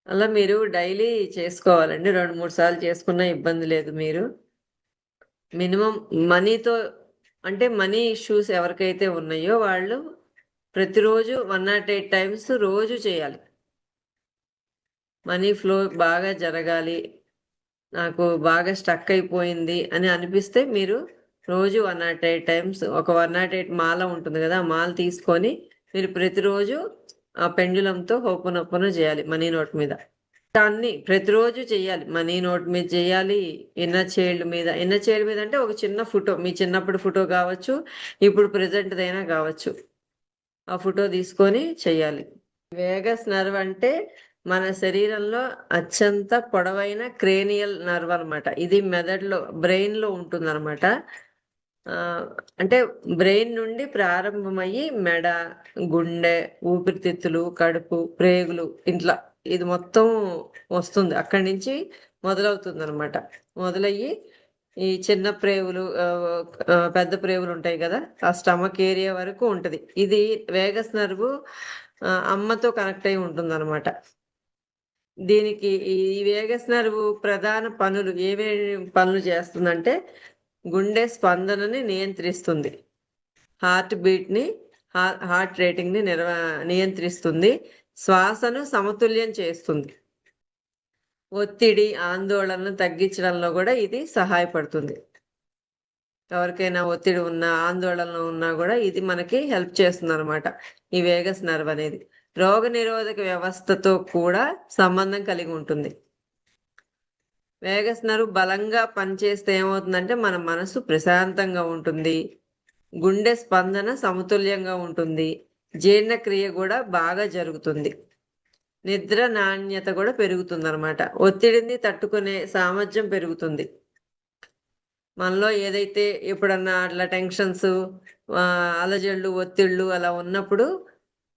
అలా మీరు డైలీ చేసుకోవాలండి. 2, 3 సార్లు చేసుకున్నా ఇబ్బంది లేదు మీరు. మినిమమ్ మనీతో అంటే మనీ ఇష్యూస్ ఎవరికైతే ఉన్నాయో వాళ్ళు ప్రతిరోజు 108 టైమ్స్ రోజు చేయాలి. మనీ ఫ్లో బాగా జరగాలి. నాకు బాగా స్టక్ అయిపోయింది అని అనిపిస్తే మీరు రోజు 108 టైమ్స్ ఒక 108 మాల ఉంటుంది గదా! ఆ మాల తీసుకొని మీరు ప్రతిరోజు ఆ పెండ్యులంతో హోపోనోపోనో జేయాలి మనీ నోట్ మీద. అన్నీ ప్రతిరోజు చెయ్యాలి. మనీ నోట్ మీద చెయ్యాలి. ఇన్నర్ చైల్డ్ మీద ఇన్నర్ చైల్డ్ మీద అంటే ఒక చిన్న ఫోటో మీ చిన్నప్పుడు ఫోటో గావచ్చు, ఇప్పుడు ప్రెజెంట్‌దైనా గావచ్చు. ఆ ఫోటో తీసుకొని చెయ్యాలి. వేగస్ నర్వ్ అంటే మన శరీరంలో అత్యంత పొడవైన క్రేనియల్ నర్వ్ అనమాట. ఇది మెదడులో బ్రెయిన్‌లో ఉంటుందనమాట. అంటే బ్రెయిన్ నుండి ప్రారంభమయ్యి మెడ, గుండె, ఊపిరితిత్తులు, కడుపు, ప్రేగులు ఇట్లా ఇది మొత్తం వస్తుంది. అక్కడి నుంచి మొదలవుతుందనమాట. మొదలయ్యి ఈ చిన్న ప్రేవులు పెద్ద ప్రేవులుంటాయి గదా! ఆ స్టమక్ ఏరియా వరకు ఉంటది. ఇది వేగస్ నర్వ్ అమ్మతో కనెక్ట్ అయ్యి ఉంటుందనమాట. దీనికి ఈ వేగస్ నర్వ్ ప్రధాన పనులు ఏమేమి పనులు చేస్తుందంటే, గుండె స్పందనని నియంత్రిస్తుంది. హార్ట్ బీట్‌ని హార్ట్ రేటింగ్‌ని నియంత్రిస్తుంది. శ్వాసను సమతుల్యం చేస్తుంది. ఒత్తిడి, ఆందోళనను తగ్గించడంలో గూడా ఇది సహాయపడుతుంది. ఎవరికైనా ఒత్తిడి ఉన్నా, ఆందోళన ఉన్నా గూడా ఇది మనకి హెల్ప్ చేస్తుందనమాట. ఈ వేగస్ నర్వ్ అనేది. రోగనిరోధక వ్యవస్థతో కూడా సంబంధం కలిగి ఉంటుంది. వేగస్ నర్వ్ బలంగా పనిచేస్తే ఏమవుతుందంటే, మన మనసు ప్రశాంతంగా ఉంటుంది. గుండె స్పందన సమతుల్యంగా ఉంటుంది. జీర్ణక్రియ గూడా బాగా జరుగుతుంది. నిద్ర నాణ్యత గూడా పెరుగుతుందనమాట. ఒత్తిడిని తట్టుకునే సామర్థ్యం పెరుగుతుంది. మనలో ఏదైతే ఎప్పుడన్నా అట్లా టెన్షన్స్, అలజడులు, ఒత్తిళ్ళు అలా ఉన్నప్పుడు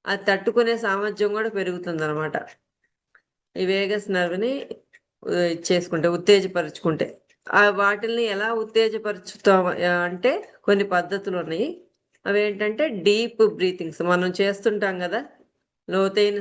అది తట్టుకునే సామర్థ్యం గూడా పెరుగుతుందనమాట. ఈ వేగస్ నర్వ్‌ని చేసుకుంటే, ఉత్తేజపరుచుకుంటే. వాటిల్ని ఎలా ఉత్తేజపరుచుతాం అంటే కొన్ని పద్ధతులున్నాయి. అవేంటంటే డీప్ బ్రీతింగ్స్ మనం చేస్తుంటాం గదా! లోతైన